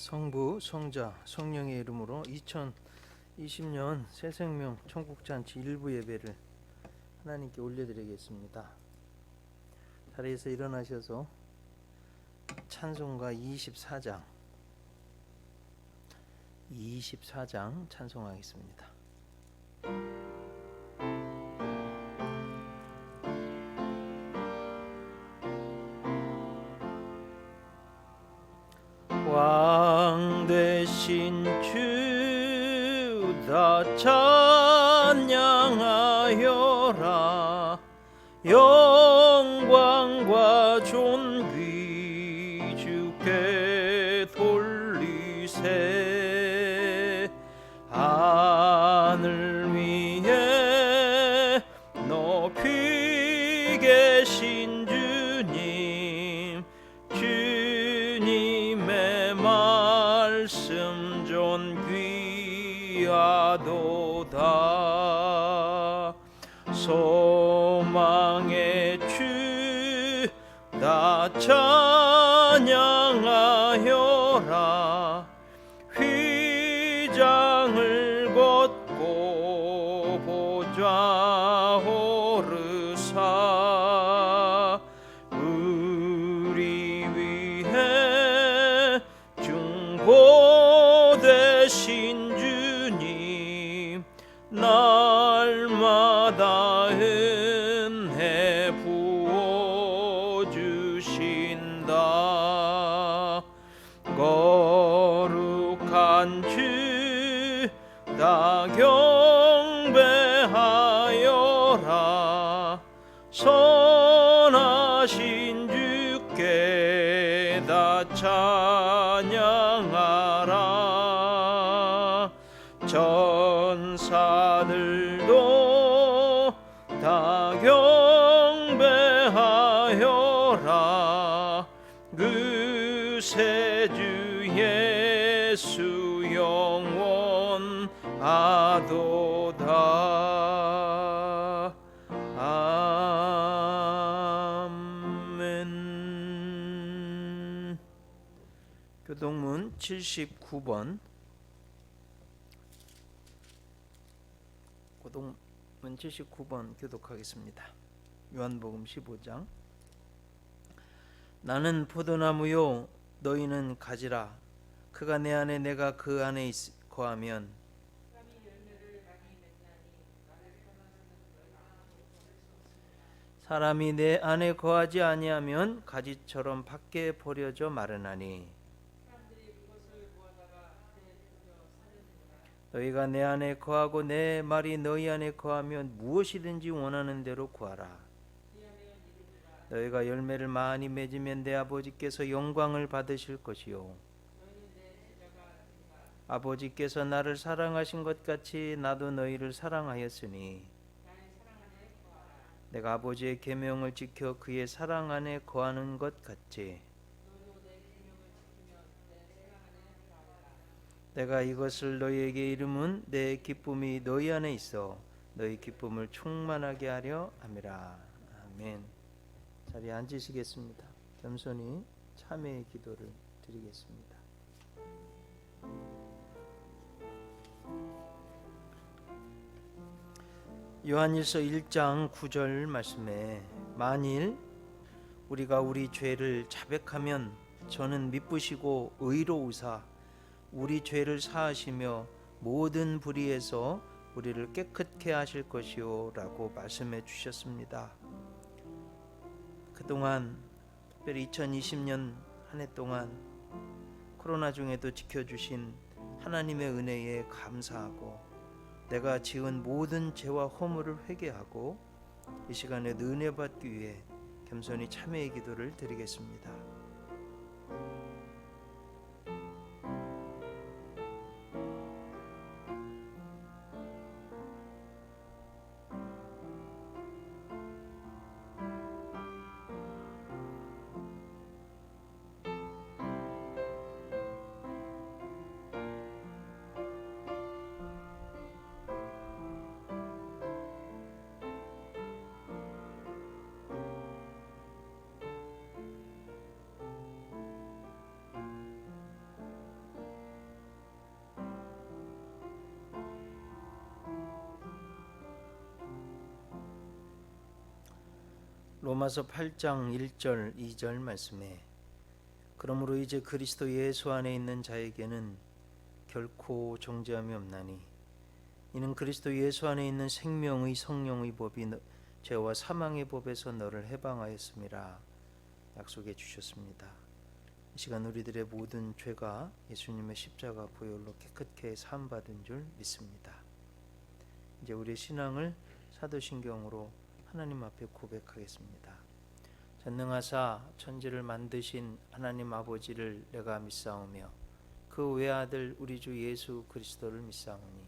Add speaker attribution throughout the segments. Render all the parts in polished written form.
Speaker 1: 성부, 성자, 성령의 이름으로 2020년 새생명 천국잔치 일부 예배를 하나님께 올려드리겠습니다. 자리에서 일어나셔서 찬송가 24장 찬송하겠습니다. 왕 되신 주 다 찬양하여라. 영광과 존귀 주께 돌리세. 하늘 위에 높이 계신 주님, 주님의 말씀 존귀하도다. 소망의 주 다 찬양하여라. 휘장을 걷고 보좌 오르사. 우리 위해 중보되신 주님, 날마다 은혜 부어주신다. 거룩한 주 다 경배하여라. 선하신 주께 다 찬양하라. 전사들도 다 경배하여라. 그새 주 예수 영원하도다. 아멘. 교동문 79번. 교동문 79번 교독하겠습니다. 요한복음 15장. 나는 포도나무요 너희는 가지라. 그가 내 안에 내가 그 안에 거하면 사람이 내 안에 거하지 아니하면 가지처럼 밖에 버려져 마르나니. 너희가 내 안에 거하고 내 말이 너희 안에 거하면 무엇이든지 원하는 대로 구하라. 너희가 열매를 많이 맺으면 내 아버지께서 영광을 받으실 것이요, 아버지께서 나를 사랑하신 것 같이 나도 너희를 사랑하였으니 내가 아버지의 계명을 지켜 그의 사랑 안에 거하는 것 같이 내가 이것을 너희에게 이름은 내 기쁨이 너희 안에 있어 너희 기쁨을 충만하게 하려 함이라. 아멘. 자리에 앉으시겠습니다. 겸손히 참회의 기도를 드리겠습니다. 요한일서 1장 9절 말씀에 만일 우리가 우리 죄를 자백하면 저는 미쁘시고 의로우사 우리 죄를 사하시며 모든 불의에서 우리를 깨끗게 하실 것이요 라고 말씀해 주셨습니다. 그동안 특별히 2020년 한 해 동안 코로나 중에도 지켜주신 하나님의 은혜에 감사하고 내가 지은 모든 죄와 허물을 회개하고 이 시간에 은혜 받기 위해 겸손히 참회의 기도를 드리겠습니다. 로마서 8장 1절 2절 말씀에 그러므로 이제 그리스도 예수 안에 있는 자에게는 결코 정죄함이 없나니 이는 그리스도 예수 안에 있는 생명의 성령의 법이 죄와 사망의 법에서 너를 해방하였음이라 약속해 주셨습니다. 이 시간 우리들의 모든 죄가 예수님의 십자가 보혈로 깨끗게 사함받은 줄 믿습니다. 이제 우리의 신앙을 사도신경으로 하나님 앞에 고백하겠습니다. 전능하사 천지를 만드신 하나님 아버지를 내가 믿사오며 그 외아들 우리 주 예수 그리스도를 믿사오니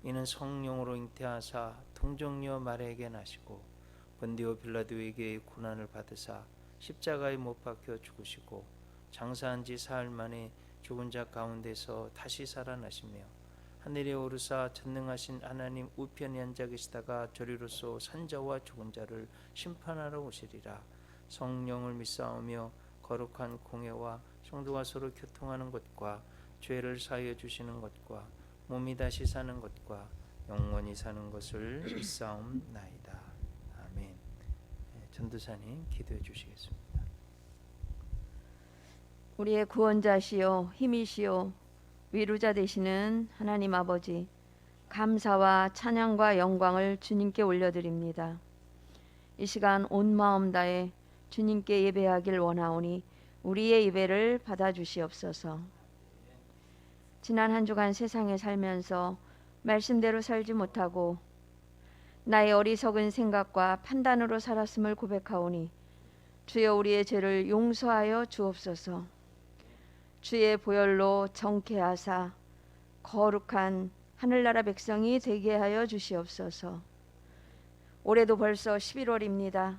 Speaker 1: 이는 성령으로 잉태하사 동정녀 마리아에게 나시고 본디오 빌라도에게 고난을 받으사 십자가에 못 박혀 죽으시고 장사한 지 사흘 만에 죽은 자 가운데서 다시 살아나시며 하늘에 오르사 전능하신 하나님 우편에 앉아 계시다가 저리로서 산자와 죽은 자를 심판하러 오시리라. 성령을 믿사오며 거룩한 공회와 성도가 서로 교통하는 것과 죄를 사하여 주시는 것과 몸이 다시 사는 것과 영원히 사는 것을 믿사옵나이다. 아멘. 전도사님 기도해 주시겠습니다.
Speaker 2: 우리의 구원자시요 힘이시요 위로자 되시는 하나님 아버지, 감사와 찬양과 영광을 주님께 올려드립니다. 이 시간 온 마음 다해 주님께 예배하길 원하오니 우리의 예배를 받아주시옵소서. 지난 한 주간 세상에 살면서 말씀대로 살지 못하고 나의 어리석은 생각과 판단으로 살았음을 고백하오니 주여 우리의 죄를 용서하여 주옵소서. 주의 보혈로 정케하사 거룩한 하늘나라 백성이 되게 하여 주시옵소서. 올해도 벌써 11월입니다.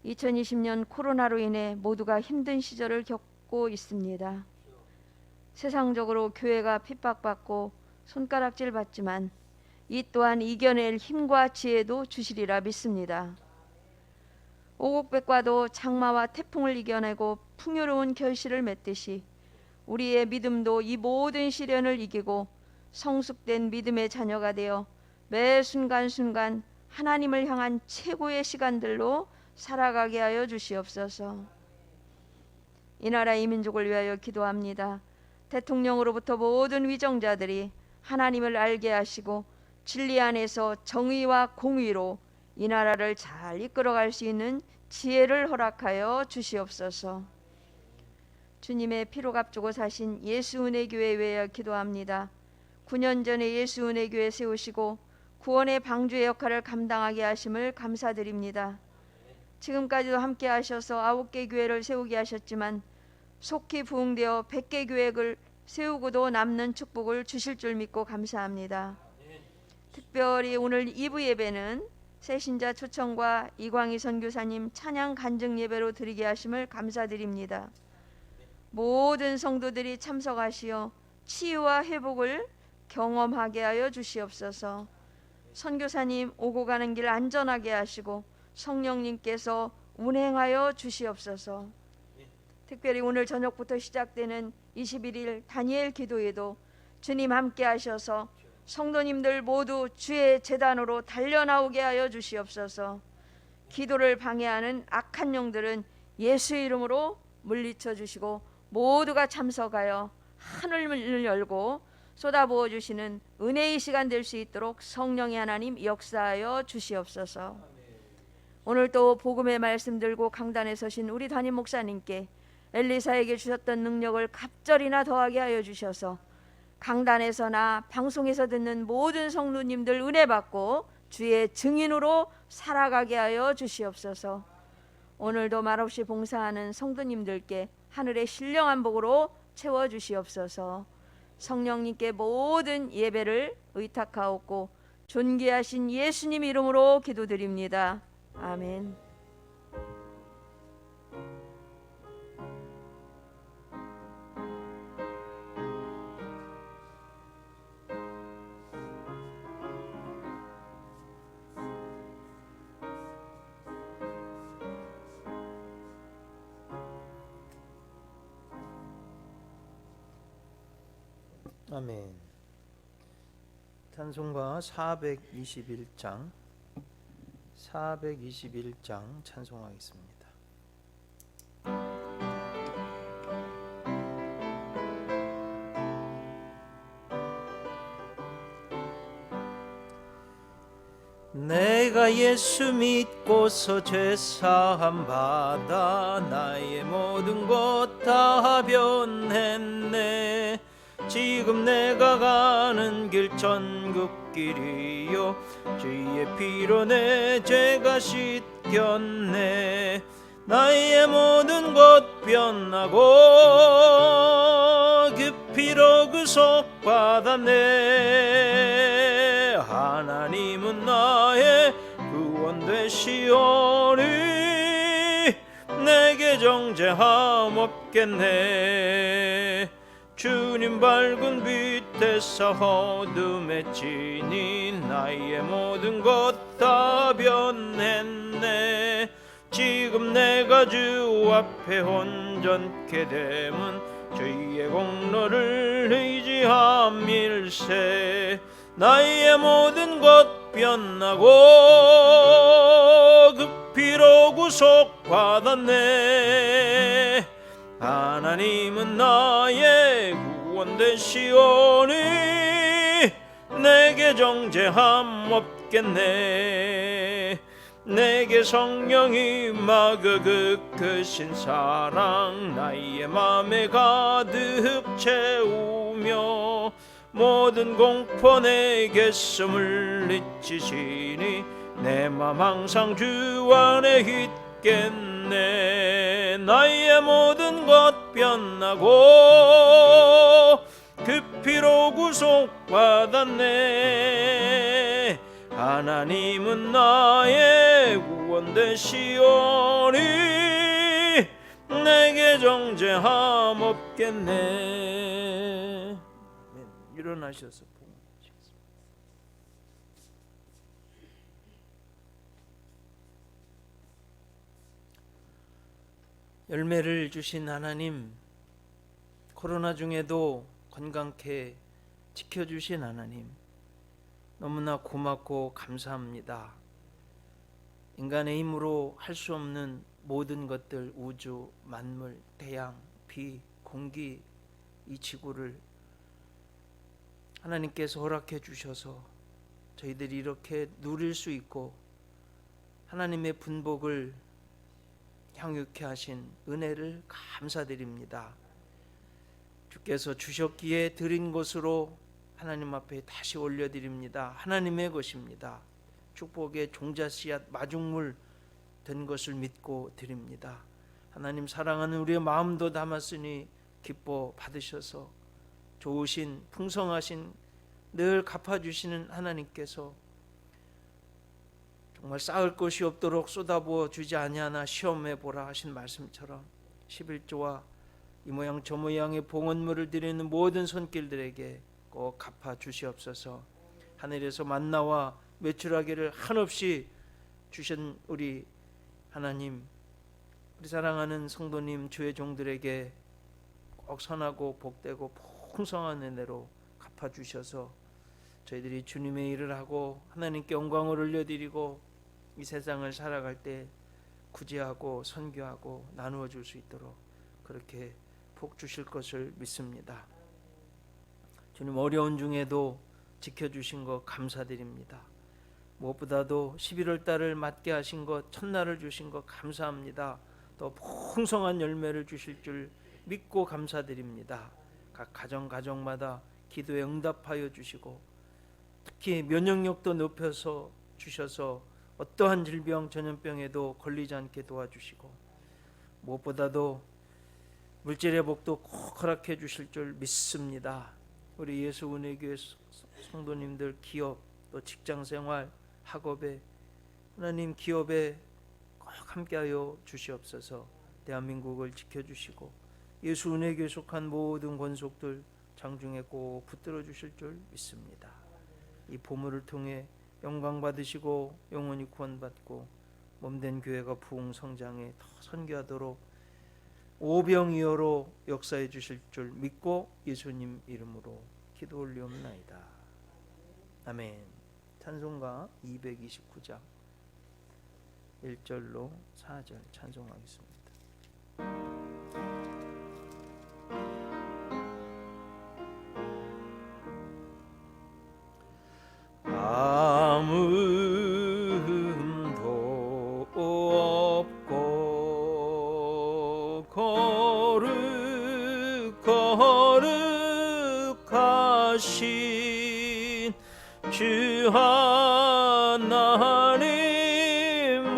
Speaker 2: 2020년 코로나로 인해 모두가 힘든 시절을 겪고 있습니다. 세상적으로 교회가 핍박받고 손가락질 받지만 이 또한 이겨낼 힘과 지혜도 주시리라 믿습니다. 오곡백과도 장마와 태풍을 이겨내고 풍요로운 결실을 맺듯이 우리의 믿음도 이 모든 시련을 이기고 성숙된 믿음의 자녀가 되어 매 순간순간 하나님을 향한 최고의 시간들로 살아가게 하여 주시옵소서. 이 나라 이 민족을 위하여 기도합니다. 대통령으로부터 모든 위정자들이 하나님을 알게 하시고 진리 안에서 정의와 공의로 이 나라를 잘 이끌어갈 수 있는 지혜를 허락하여 주시옵소서. 주님의 피로 값주고 사신 예수은혜교회 위하여 기도합니다. 9년 전에 예수은혜교회 세우시고 구원의 방주의 역할을 감당하게 하심을 감사드립니다. 지금까지도 함께 하셔서 9개 교회를 세우게 하셨지만 속히 부흥되어 100개 교회를 세우고도 남는 축복을 주실 줄 믿고 감사합니다. 특별히 오늘 2부 예배는 새신자 초청과 이광희 선교사님 찬양 간증 예배로 드리게 하심을 감사드립니다. 모든 성도들이 참석하시어 치유와 회복을 경험하게 하여 주시옵소서. 선교사님 오고 가는 길 안전하게 하시고 성령님께서 운행하여 주시옵소서. 특별히 오늘 저녁부터 시작되는 21일 다니엘 기도에도 주님 함께 하셔서 성도님들 모두 주의 제단으로 달려나오게 하여 주시옵소서. 기도를 방해하는 악한 영들은 예수 이름으로 물리쳐 주시고 모두가 참석하여 하늘문을 열고 쏟아부어 주시는 은혜의 시간 될 수 있도록 성령의 하나님 역사하여 주시옵소서. 오늘 또 복음의 말씀 들고 강단에 서신 우리 담임 목사님께 엘리사에게 주셨던 능력을 갑절이나 더하게 하여 주셔서 강단에서나 방송에서 듣는 모든 성도님들 은혜 받고 주의 증인으로 살아가게 하여 주시옵소서. 오늘도 말없이 봉사하는 성도님들께 하늘의 신령한 복으로 채워주시옵소서. 성령님께 모든 예배를 의탁하옵고 존귀하신 예수님 이름으로 기도드립니다. 아멘.
Speaker 1: 아멘. 찬송가 421장 421장 찬송하겠습니다. 내가 예수 믿고서 죄사함 받아 나의 모든 것 다 변했네. 지금 내가 가는 길 천국길이요 주의 피로 내 죄가 씻겼네. 나의 모든 것 변하고 그 피로 구속받았네. 하나님은 나의 구원 되시오니 내게 정죄함 없겠네. 주님 밝은 빛에서 어둠에 지니 나의 모든 것 다 변했네. 지금 내가 주 앞에 온전케 됨은 주의 공로를 의지함일세. 나의 모든 것 변하고 그 피로 구속받았네. 하나님은 나의 구원 되시오니 내게 정죄함 없겠네. 내게 성령이 임하고 그 크신 사랑 나의 맘에 가득 채우며 모든 공포 내게 물리치시니 내 맘 항상 주 안에 있겠네. 나의 모든 것 변하고 그 피로 구속받았네. 하나님은 나의 구원 되시오니 내게 정죄함 없겠네. 일어나셔서 봉헌하시겠습니다. 열매를 주신 하나님, 코로나 중에도 건강케 지켜주신 하나님, 너무나 고맙고 감사합니다. 인간의 힘으로 할 수 없는 모든 것들, 우주, 만물, 태양, 비, 공기, 이 지구를 하나님께서 허락해 주셔서 저희들이 이렇게 누릴 수 있고 하나님의 분복을 향유케 하신 은혜를 감사드립니다. 주께서 주셨기에 드린 것으로 하나님 앞에 다시 올려드립니다. 하나님의 것입니다. 축복의 종자 씨앗 마중물 된 것을 믿고 드립니다. 하나님 사랑하는 우리의 마음도 담았으니 기뻐 받으셔서 좋으신 풍성하신 늘 갚아주시는 하나님께서 정말 쌓을 것이 없도록 쏟아부어 주지 아니하나 시험해 보라 하신 말씀처럼 11조와 이 모양 저 모양의 봉헌물을 드리는 모든 손길들에게 꼭 갚아 주시옵소서. 하늘에서 만나와 매출하기를 한없이 주신 우리 하나님, 우리 사랑하는 성도님 주의 종들에게 꼭 선하고 복되고 풍성한 은혜로 갚아 주셔서 저희들이 주님의 일을 하고 하나님께 영광을 올려드리고 이 세상을 살아갈 때 구제하고 선교하고 나누어 줄 수 있도록 그렇게 복 주실 것을 믿습니다. 주님 어려운 중에도 지켜주신 것 감사드립니다. 무엇보다도 11월 달을 맞게 하신 것, 첫날을 주신 것 감사합니다. 또 풍성한 열매를 주실 줄 믿고 감사드립니다. 각 가정마다 기도에 응답하여 주시고 특히 면역력도 높여서 주셔서 어떠한 질병, 전염병에도 걸리지 않게 도와주시고 무엇보다도 물질의 복도 꼭 허락해 주실 줄 믿습니다. 우리 예수 은혜교회 성도님들 기업 또 직장생활 학업에 하나님 기업에 꼭 함께하여 주시옵소서. 대한민국을 지켜주시고 예수 은혜교회 속한 모든 권속들 장중에 꼭 붙들어 주실 줄 믿습니다. 이 보물을 통해 영광 받으시고 영원히 구원받고 몸된 교회가 부흥 성장해 더 선교하도록 오병이어로 역사해 주실 줄 믿고 예수님 이름으로 기도 올리옵나이다. 아멘. 찬송가 229장 1절로 4절 찬송하겠습니다. 아무도 없고 거룩하신 주 하나님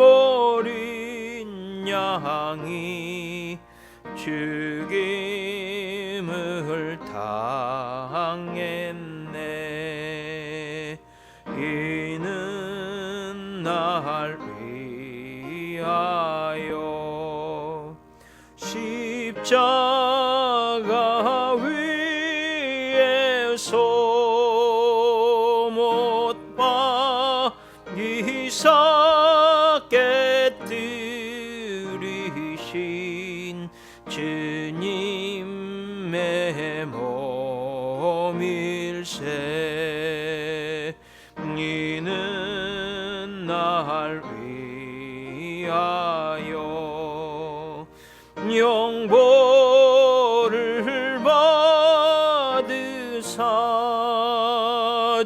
Speaker 1: 어린 양이 죽임을 당했네. 이는 날 위하여 십자가 위에서 못 박이사 깨뜨리신 주님의 몸일세. 이는 날 위하여 영보를 받으사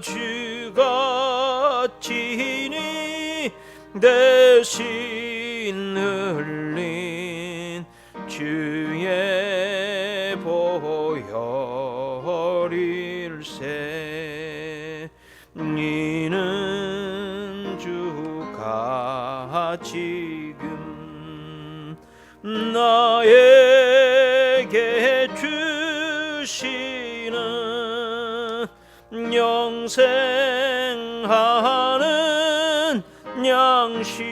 Speaker 1: 주가 친히 대신 흘린 주의 보혈일세. 이는 주가 지금 나에게 주시는 영생하는 양식이요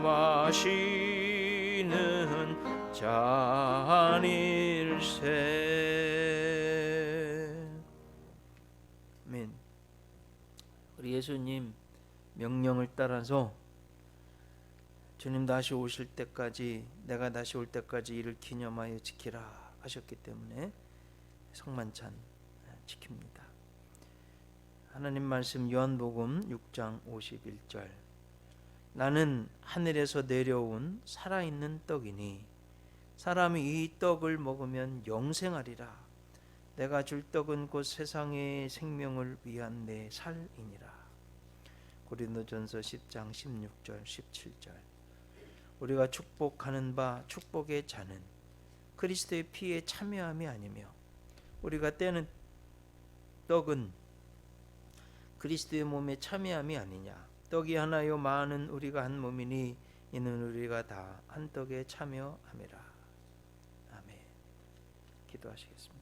Speaker 1: 마시는 잔일세. 아멘. 우리 예수님 명령을 따라서 주님 다시 오실 때까지, 내가 다시 올 때까지 이를 기념하여 지키라 하셨기 때문에 성만찬 지킵니다. 하나님 말씀 요한복음 6장 51절. 나는 하늘에서 내려온 살아있는 떡이니 사람이 이 떡을 먹으면 영생하리라. 내가 줄 떡은 곧 세상의 생명을 위한 내 살이니라. 고린도전서 10장 16절 17절. 우리가 축복하는 바 축복의 잔은 그리스도의 피에 참여함이 아니며 우리가 떼는 떡은 그리스도의 몸에 참여함이 아니냐. 떡이 하나요 많은 우리가 한 몸이니 이는 우리가 다 한 떡에 참여함이라. 아멘. 기도하시겠습니다.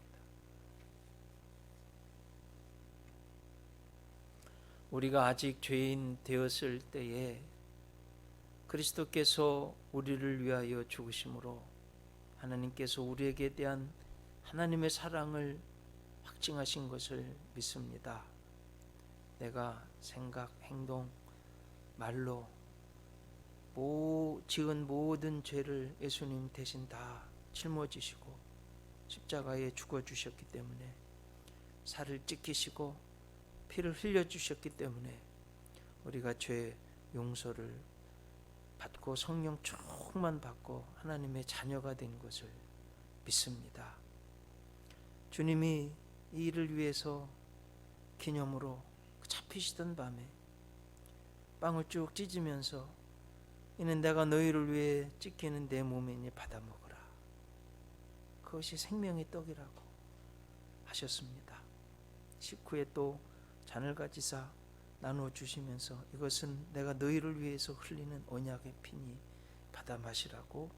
Speaker 1: 우리가 아직 죄인 되었을 때에 그리스도께서 우리를 위하여 죽으심으로 하나님께서 우리에게 대한 하나님의 사랑을 확증하신 것을 믿습니다. 내가 생각, 행동, 말로 지은 모든 죄를 예수님 대신 다 짊어지시고 십자가에 죽어주셨기 때문에, 살을 찢기시고 피를 흘려주셨기 때문에 우리가 죄 용서를 받고 성령 충만 받고 하나님의 자녀가 된 것을 믿습니다. 주님이 이 일을 위해서 기념으로 잡히시던 밤에 빵을 쭉 찢으면서 이는 내가 너희를 위해 찢기는 내 몸이니 받아 먹으라. 그것이 생명의 떡이라고 하셨습니다. 식후에 또 잔을 가지사 나누어 주시면서 이것은 내가 너희를 위해서 흘리는 언약의 피니 받아 마시라고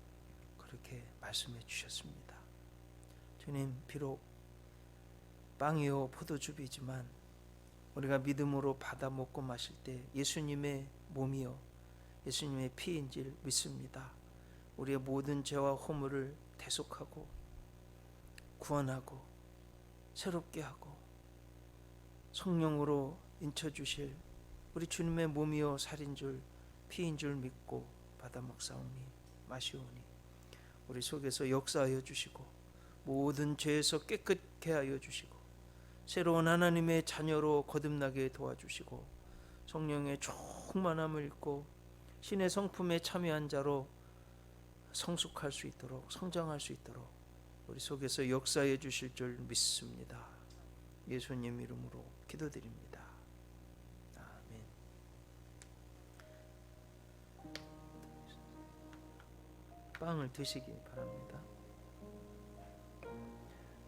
Speaker 1: 그렇게 말씀해 주셨습니다. 주님, 비록 빵이요 포도즙이지만 우리가 믿음으로 받아 먹고 마실 때 예수님의 몸이요 예수님의 피인 줄 믿습니다. 우리의 모든 죄와 허물을 대속하고 구원하고 새롭게 하고 성령으로 인쳐주실 우리 주님의 몸이요 살인 줄 피인 줄 믿고 받아 먹사오니 마시오니 우리 속에서 역사하여 주시고 모든 죄에서 깨끗게 하여 주시고 새로운 하나님의 자녀로 거듭나게 도와주시고 성령의 충만함을 입고 신의 성품에 참여한 자로 성숙할 수 있도록, 성장할 수 있도록 우리 속에서 역사해 주실 줄 믿습니다. 예수님 이름으로 기도드립니다. 아멘. 빵을 드시기 바랍니다.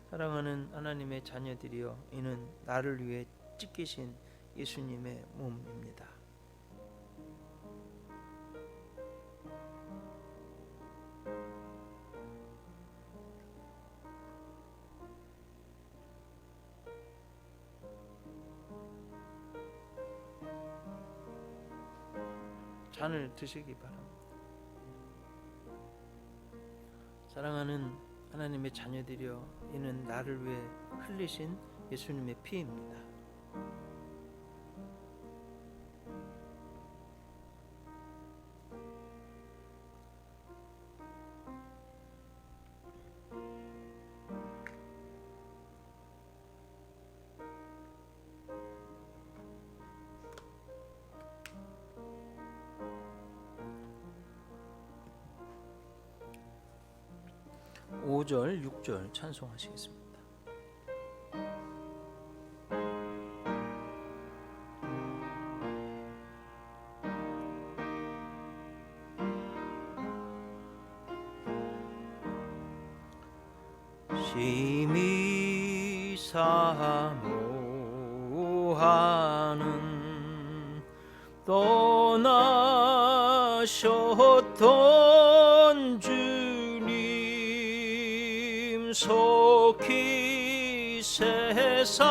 Speaker 1: 사랑하는 하나님의 자녀들이여, 이는 나를 위해 찢기신 예수님의 몸입니다. 잔을 드시기 바랍니다. 사랑하는 하나님의 자녀들이여, 이는 나를 위해 흘리신 예수님의 피입니다. (5절) (6절) 찬송하시겠습니다. 심히 사모하는 떠나셨던 주님, 속히 세상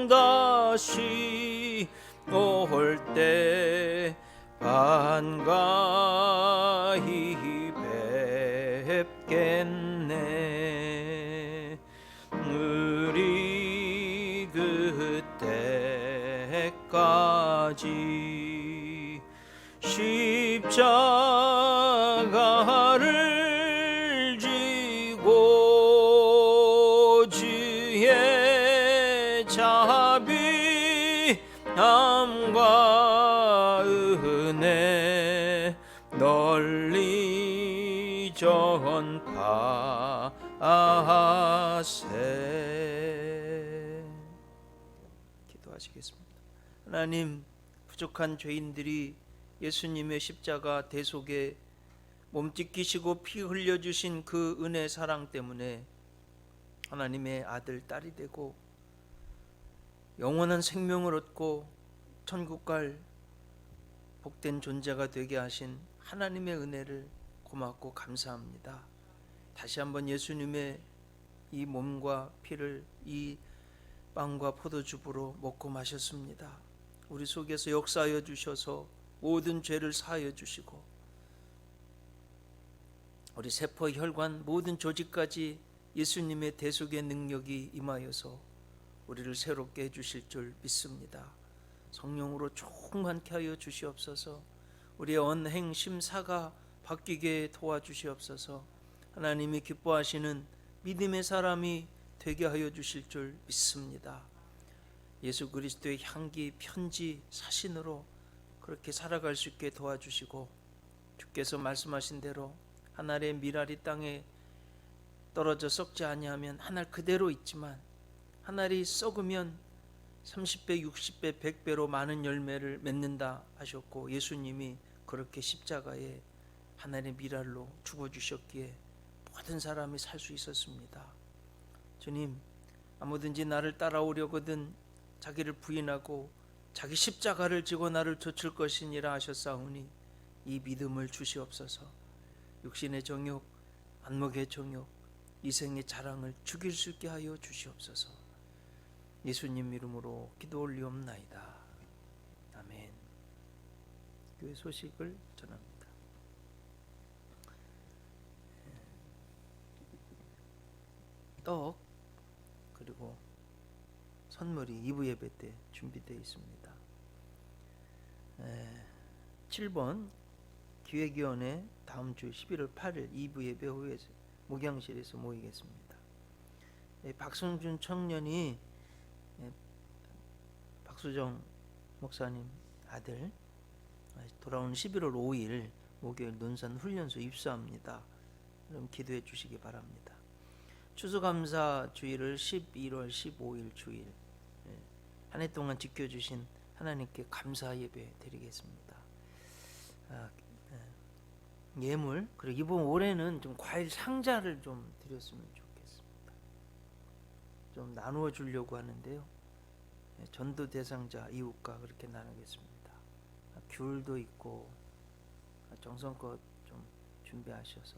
Speaker 1: 다시 올 때 반가이 뵙겠네. 우리 그때까지 십자가를 지고 주의 자비함과 은혜 널리 전파하세. 기도하시겠습니다. 하나님, 부족한 죄인들이 예수님의 십자가 대속에 몸찢기시고 피 흘려주신 그 은혜 사랑 때문에 하나님의 아들, 딸이 되고 영원한 생명을 얻고 천국 갈 복된 존재가 되게 하신 하나님의 은혜를 고맙고 감사합니다. 다시 한번 예수님의 이 몸과 피를 이 빵과 포도주부로 먹고 마셨습니다. 우리 속에서 역사하여 주셔서 모든 죄를 사하여 주시고 우리 세포, 혈관, 모든 조직까지 예수님의 대속의 능력이 임하여서 우리를 새롭게 해주실 줄 믿습니다. 성령으로 충만케 하여 주시옵소서. 우리의 언행, 심사가 바뀌게 도와주시옵소서. 하나님이 기뻐하시는 믿음의 사람이 되게 하여 주실 줄 믿습니다. 예수 그리스도의 향기, 편지, 사신으로 그렇게 살아갈 수 있게 도와주시고, 주께서 말씀하신 대로 한 알의 밀알이 땅에 떨어져 썩지 아니하면 한 알 그대로 있지만 한 알이 썩으면 30배, 60배, 100배로 많은 열매를 맺는다 하셨고, 예수님이 그렇게 십자가에 한 알의 밀알로 죽어주셨기에 모든 사람이 살 수 있었습니다. 주님, 아무든지 나를 따라오려거든 자기를 부인하고 자기 십자가를 지고 나를 좇을 것이니라 하셨사오니 이 믿음을 주시옵소서. 육신의 정욕, 안목의 정욕, 이생의 자랑을 죽일 수 있게 하여 주시옵소서. 예수님 이름으로 기도 올리옵나이다. 아멘. 교회 소식을 전합니다. 떡 그리고 선물이 2부 예배 때 준비되어 있습니다. 7번 기획위원회 다음 주 11월 8일 2부 예배 후에 목양실에서 모이겠습니다. 박성준 청년이 박수정 목사님 아들 돌아오는 11월 5일 목요일 논산 훈련소 입소합니다. 그럼 기도해 주시기 바랍니다. 추수감사 주일을 11월 15일 주일, 한 해 동안 지켜주신 하나님께 감사 예배 드리겠습니다. 예물, 그리고 이번 올해는 좀 과일 상자를 좀 드렸으면 좋겠습니다. 좀 나누어 주려고 하는데요. 전도 대상자 이웃과 그렇게 나누겠습니다. 귤도 있고 정성껏 좀 준비하셔서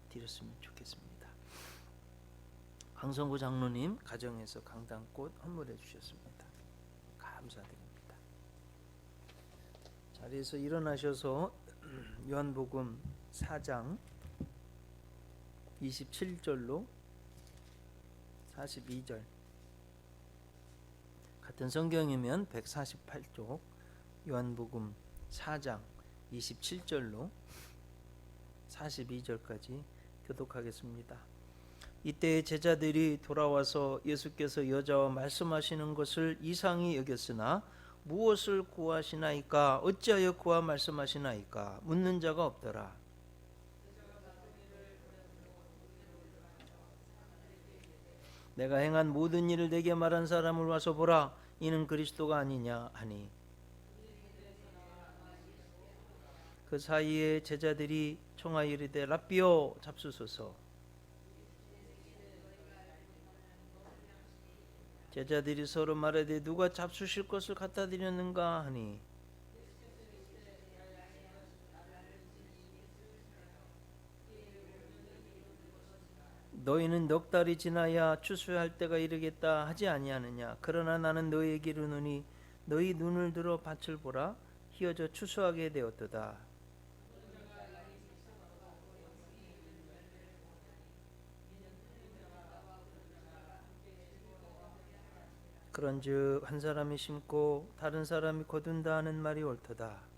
Speaker 1: 드렸으면 좋겠습니다. 강성구 장로님 가정에서 강단꽃 헌물해 주셨습니다. 감사드립니다. 자리에서 일어나셔서 요한복음 4장 27절로 42절, 같은 성경이면 148쪽 요한복음 4장 27절로 42절까지 교독하겠습니다. 이때 제자들이 돌아와서 예수께서 여자와 말씀하시는 것을 이상히 여겼으나 무엇을 구하시나이까? 어찌하여 구하 말씀하시나이까? 묻는 자가 없더라. 내가 행한 모든 일을 내게 말한 사람을 와서 보라. 이는 그리스도가 아니냐 하니, 그 사이에 제자들이 청하여 이르되 랍비여 잡수소서. 제자들이 서로 말하되 누가 잡수실 것을 갖다 드렸는가 하니, 너희는 넉 달이 지나야 추수할 때가 이르겠다 하지 아니하느냐. 그러나 나는 너희에게 이르노니 너희 눈을 들어 밭을 보라. 희어져 추수하게 되었도다. 그런즉 한 사람이 심고 다른 사람이 거둔다 하는 말이 옳도다.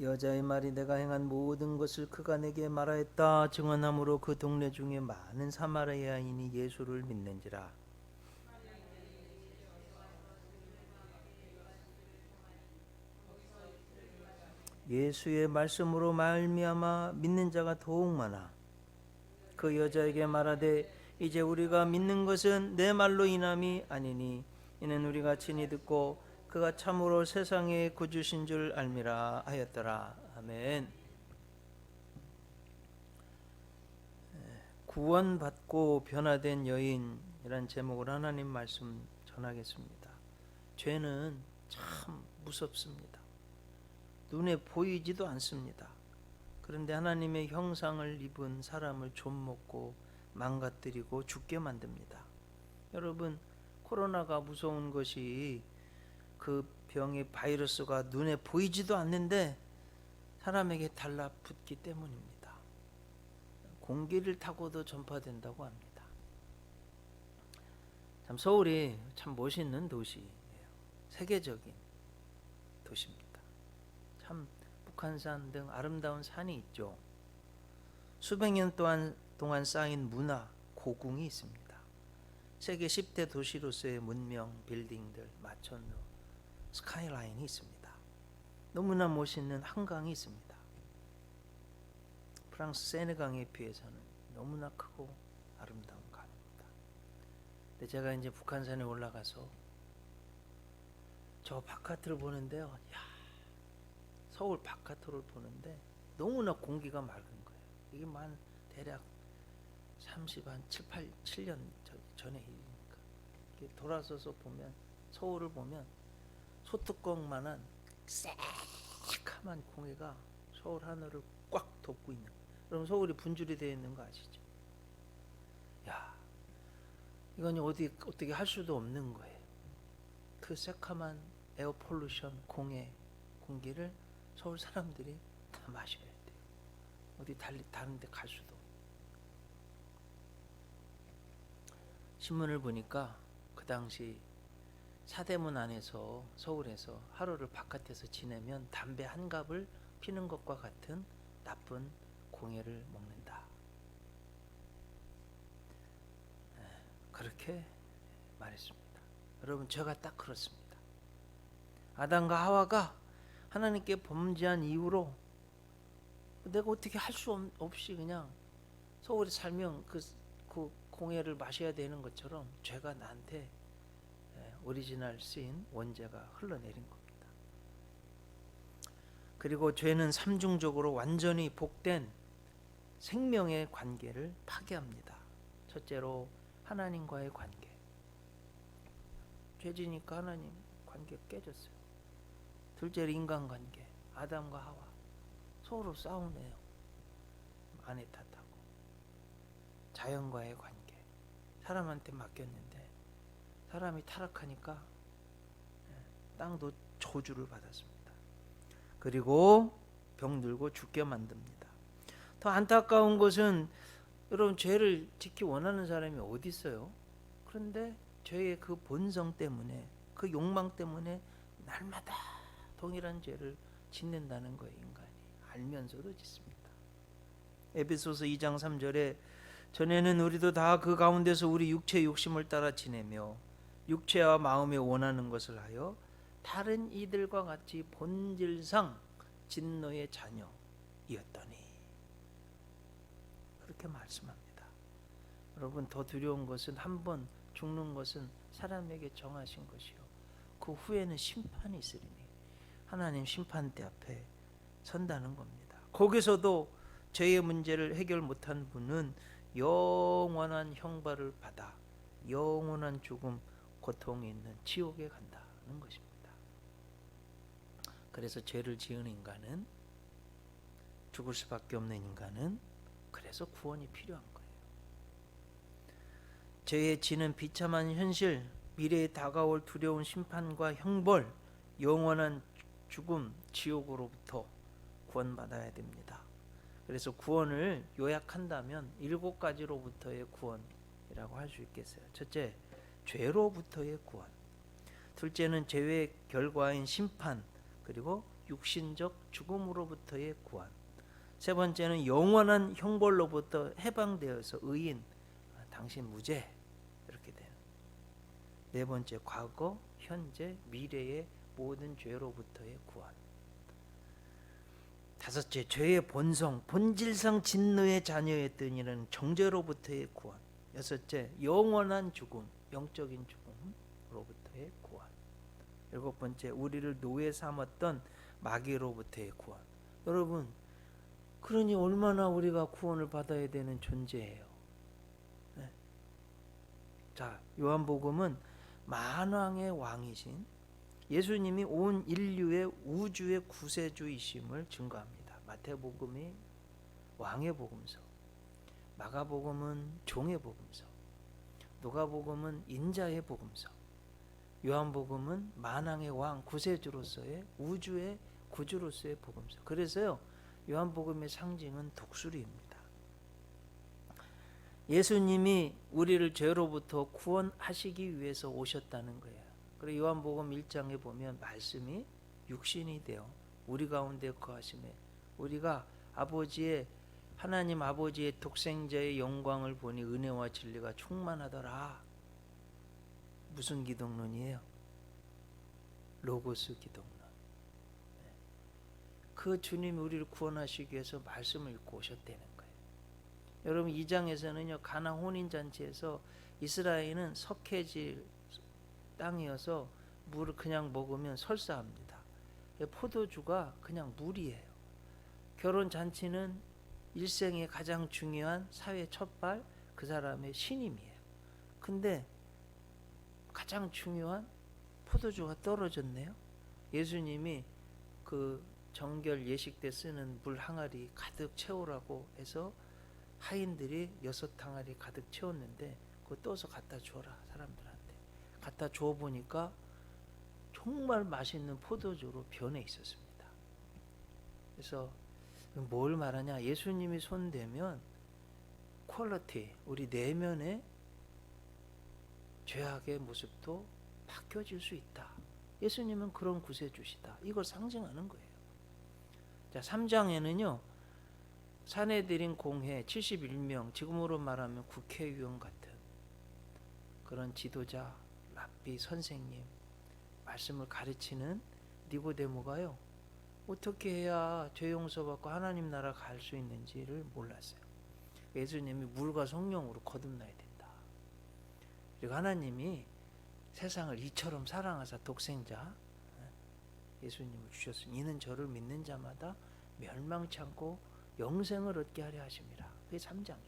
Speaker 1: 여자의 말이 내가 행한 모든 것을 그가 내게 말하였다 증언함으로 그 동네 중에 많은 사마리아인이 예수를 믿는지라. 예수의 말씀으로 말미암아 믿는 자가 더욱 많아. 그 여자에게 말하되 이제 우리가 믿는 것은 내 말로 인함이 아니니 이는 우리가 친히 듣고 그가 참으로 세상의 구주신 줄 알미라 하였더라. 아멘. 구원받고 변화된 여인이란 제목으로 하나님 말씀 전하겠습니다. 죄는 참 무섭습니다. 눈에 보이지도 않습니다. 그런데 하나님의 형상을 입은 사람을 좀먹고 망가뜨리고 죽게 만듭니다. 여러분, 코로나가 무서운 것이 그 병의 바이러스가 눈에 보이지도 않는데 사람에게 달라붙기 때문입니다. 공기를 타고도 전파된다고 합니다. 참 서울이 참 멋있는 도시예요. 세계적인 도시입니다. 참 북한산 등 아름다운 산이 있죠. 수백 년 동안 쌓인 문화 고궁이 있습니다. 세계 10대 도시로서의 문명, 빌딩들, 마천루, 스카이라인이 있습니다. 너무나 멋있는 한강이 있습니다. 프랑스 세네강에 비해서는 너무나 크고 아름다운 강입니다. 근데 제가 이제 북한산에 올라가서 저 바깥을 보는데요. 야, 서울 바깥을 보는데 너무나 공기가 맑은 거예요. 이게 대략 7년 전의 일이니까. 돌아서서 보면, 서울을 보면 소뚜껑만한 새카만 공해가 서울 하늘을 꽉 덮고 있는 거예요. 그럼 서울이 분줄이 되어 있는 거 아시죠? 야, 이건 어떻게 할 수도 없는 거예요. 그 새카만 에어 폴루션 공해 공기를 서울 사람들이 다 마셔야 돼요. 어디 다른 데 갈 수도. 신문을 보니까 그 당시 사대문 안에서, 서울에서 하루를 바깥에서 지내면 담배 한 갑을 피는 것과 같은 나쁜 공해를 먹는다. 그렇게 말했습니다. 여러분, 제가 딱 그렇습니다. 아담과 하와가 하나님께 범죄한 이후로 내가 어떻게 할 수 없이 그냥 소홀히 살면 그 공해를 마셔야 되는 것처럼 죄가 나한테 오리지널 씬 원죄가 흘러내린 겁니다. 그리고 죄는 삼중적으로 완전히 복된 생명의 관계를 파괴합니다. 첫째로 하나님과의 관계. 죄지니까 하나님 관계 깨졌어요. 둘째로 인간관계. 아담과 하와 서로 싸우네요. 아내 탓하고. 자연과의 관계. 사람한테 맡겼는데 사람이 타락하니까 땅도 저주를 받았습니다. 그리고 병들고 죽게 만듭니다. 더 안타까운 것은 여러분, 죄를 지키 원하는 사람이 어디 있어요? 그런데 죄의 그 본성 때문에, 그 욕망 때문에 날마다 동일한 죄를 짓는다는 거예요. 인간이 알면서도 짓습니다. 에베소서 2장 3절에 전에는 우리도 다 그 가운데서 우리 육체의 욕심을 따라 지내며 육체와 마음에 원하는 것을 하여 다른 이들과 같이 본질상 진노의 자녀이었더니, 그렇게 말씀합니다. 여러분, 더 두려운 것은 한 번 죽는 것은 사람에게 정하신 것이요 그 후에는 심판이 있으리니 하나님 심판대 앞에 선다는 겁니다. 거기서도 죄의 문제를 해결 못한 분은 영원한 형벌을 받아 영원한 죽음, 고통이 있는 지옥에 간다는 것입니다. 그래서 죄를 지은 인간은, 죽을 수밖에 없는 인간은 그래서 구원이 필요한 거예요. 죄의 지는 비참한 현실, 미래에 다가올 두려운 심판과 형벌, 영원한 죽음, 지옥으로부터 구원받아야 됩니다. 그래서 구원을 요약한다면 7가지로부터의 구원이라고 할 수 있겠어요. 첫째, 죄로부터의 구원. 둘째는 죄의 결과인 심판, 그리고 육신적 죽음으로부터의 구원. 세 번째는 영원한 형벌로부터 해방되어서 의인, 당신 무죄, 이렇게 되는. 네 번째, 과거, 현재, 미래의 모든 죄로부터의 구원. 다섯째, 죄의 본성, 본질상 진노의 자녀였더니는 정죄로부터의 구원. 여섯째, 영원한 죽음, 영적인 죽음으로부터의 구원. 일곱 번째, 우리를 노예 삼았던 마귀로부터의 구원. 여러분, 그러니 얼마나 우리가 구원을 받아야 되는 존재예요. 네. 자, 요한복음은 만왕의 왕이신 예수님이 온 인류의 우주의 구세주이심을 증거합니다. 마태복음이 왕의 복음서, 마가복음은 종의 복음서, 누가복음은 인자의 복음서, 요한복음은 만왕의 왕, 구세주로서의, 우주의 구주로서의 복음서. 그래서요, 요한복음의 상징은 독수리입니다. 예수님이 우리를 죄로부터 구원하시기 위해서 오셨다는 거예요. 그리고 요한복음 1장에 보면 말씀이 육신이 되어 우리 가운데 거하심에 우리가 하나님 아버지의 독생자의 영광을 보니 은혜와 진리가 충만하더라. 무슨 기독론이에요? 로고스 기독론. 그 주님이 우리를 구원하시기 위해서 말씀을 읽고 오셨다는 거예요. 여러분, 2장에서는요, 가나 혼인잔치에서 이스라엘은 석회질 땅이어서 물을 그냥 먹으면 설사합니다. 포도주가 그냥 물이에요. 결혼잔치는 일생의 가장 중요한 사회 첫발, 그 사람의 신임이에요. 근데 가장 중요한 포도주가 떨어졌네요. 예수님이 그 정결 예식 때 쓰는 물 항아리 가득 채우라고 해서 하인들이 6항아리 가득 채웠는데 그거 떠서 갖다 줘라, 사람들한테. 갖다 줘 보니까 정말 맛있는 포도주로 변해 있었습니다. 그래서 뭘 말하냐? 예수님이 손대면 퀄리티, 우리 내면의 죄악의 모습도 바뀌어질 수 있다. 예수님은 그런 구세주시다. 이걸 상징하는 거예요. 자, 3장에는요, 사내들인 공회 71명, 지금으로 말하면 국회의원 같은 그런 지도자, 랍비 선생님, 말씀을 가르치는 니고데모가요, 어떻게 해야 죄 용서받고 하나님 나라 갈 수 있는지를 몰랐어요. 예수님이 물과 성령으로 거듭나야 된다. 그리고 하나님이 세상을 이처럼 사랑하사 독생자 예수님을 주셨으니 이는 저를 믿는 자마다 멸망치 않고 영생을 얻게 하려 하심이라. 그게 3장이에요.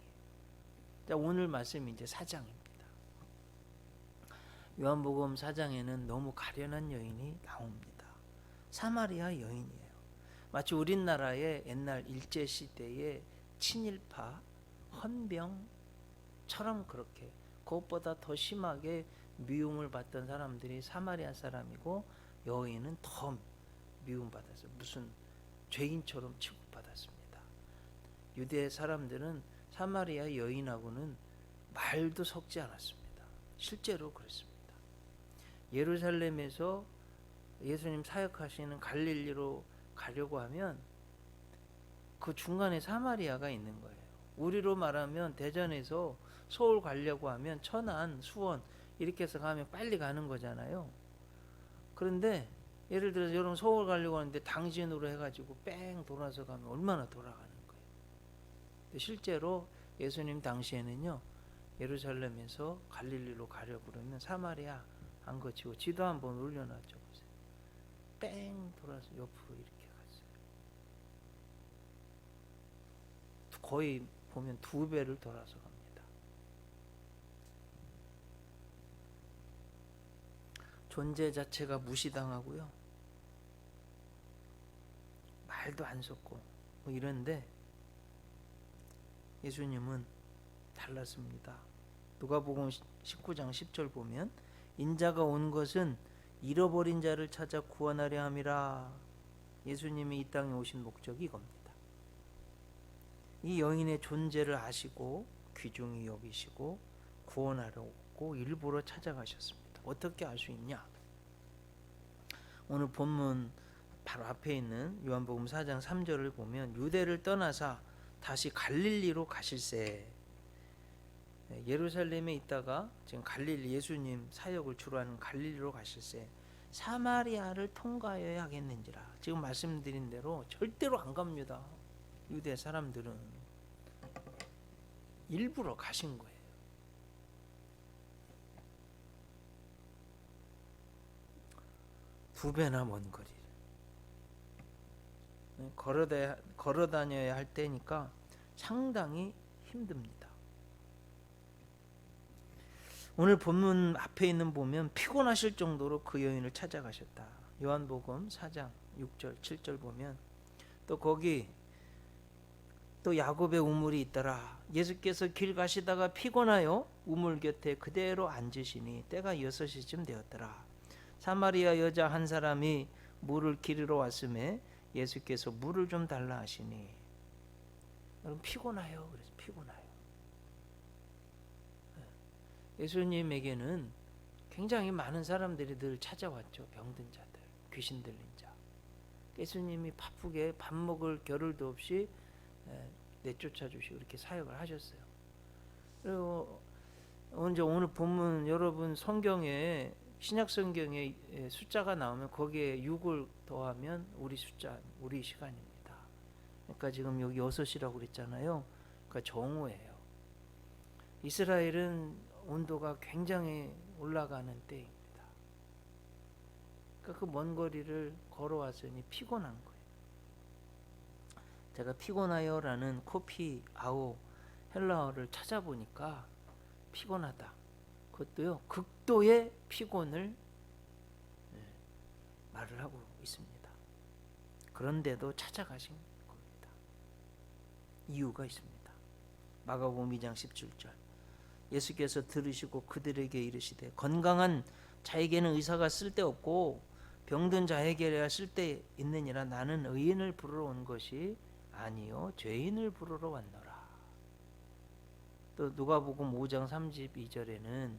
Speaker 1: 자, 오늘 말씀이 이제 4장입니다. 요한복음 4장에는 너무 가련한 여인이 나옵니다. 사마리아 여인이에요. 마치 우리나라의 옛날 일제시대의 친일파, 헌병처럼 그렇게 그것보다 더 심하게 미움을 받던 사람들이 사마리아 사람이고 여인은 더 미움받았어요. 무슨 죄인처럼 취급받았습니다. 유대 사람들은 사마리아 여인하고는 말도 섞지 않았습니다. 실제로 그랬습니다. 예루살렘에서 예수님 사역하시는 갈릴리로 가려고 하면 그 중간에 사마리아가 있는 거예요. 우리로 말하면 대전에서 서울 가려고 하면 천안, 수원 이렇게 해서 가면 빨리 가는 거잖아요. 그런데 예를 들어서 여러분 서울 가려고 하는데 당진으로 해가지고 뺑 돌아서 가면 얼마나 돌아가는 거예요. 근데 실제로 예수님 당시에는요, 예루살렘에서 갈릴리로 가려고 그러면 사마리아 안 거치고 지도 한번 올려놨죠. 보세요. 뺑 돌아서 옆으로 이렇게 갔어요. 거의 보면 2배를 돌아서 갑니다. 존재 자체가 무시당하고요, 말도 안 섞고 뭐 이런데 예수님은 달랐습니다. 누가복음 19장 10절 보면 인자가 온 것은 잃어버린 자를 찾아 구원하려 함이라. 예수님이 이 땅에 오신 목적이 이겁니다. 이 여인의 존재를 아시고 귀중히 여기시고 구원하려고 일부러 찾아가셨습니다. 어떻게 알 수 있냐? 오늘 본문 바로 앞에 있는 요한복음 4장 3절을 보면 유대를 떠나사 다시 갈릴리로 가실새. 예루살렘에 있다가 지금 갈릴리, 예수님 사역을 주로 하는 갈릴리로 가실새 사마리아를 통과해야 하겠는지라. 지금 말씀드린 대로 절대로 안 갑니다. 유대 사람들은 일부러 가신 거예요. 두 배나 먼 거리를 걸어 다녀야 할 때니까 상당히 힘듭니다. 오늘 본문 앞에 있는 보면 피곤하실 정도로 그 여인을 찾아가셨다. 요한복음 4장 6절 7절 보면 또 거기 또 야곱의 우물이 있더라. 예수께서 길 가시다가 피곤하여 우물 곁에 그대로 앉으시니 때가 6시쯤 되었더라. 사마리아 여자 한 사람이 물을 기르러 왔음에 예수께서 물을 좀 달라 하시니. 여러분 피곤해요. 그래서 피곤해요. 예수님에게는 굉장히 많은 사람들이 늘 찾아왔죠. 병든 자들, 귀신 들린 자. 예수님이 바쁘게 밥 먹을 겨를도 없이 내쫓아 주시고 이렇게 사역을 하셨어요. 그리고 오늘 본문 여러분 성경에 신약 성경에 숫자가 나오면 거기에 6을 더하면 우리 숫자, 우리 시간입니다. 그러니까 지금 여기 6이라고 그랬잖아요. 그러니까 정오예요. 이스라엘은 온도가 굉장히 올라가는 때입니다. 그러니까 그 먼 거리를 걸어왔으니 피곤한 거예요. 제가 피곤하여라는 코피 아오 헬라어를 찾아보니까 피곤하다. 그것도요, 극도의 피곤을 말을 하고 있습니다. 그런데도 찾아가신 겁니다. 이유가 있습니다. 마가복음 2장 17절. 예수께서 들으시고 그들에게 이르시되 건강한 자에게는 의사가 쓸데없고 병든 자에게야 쓸데 있느니라. 나는 의인을 부르러 온 것이 아니요 죄인을 부르러 왔노라. 또 누가복음 5장 32절에는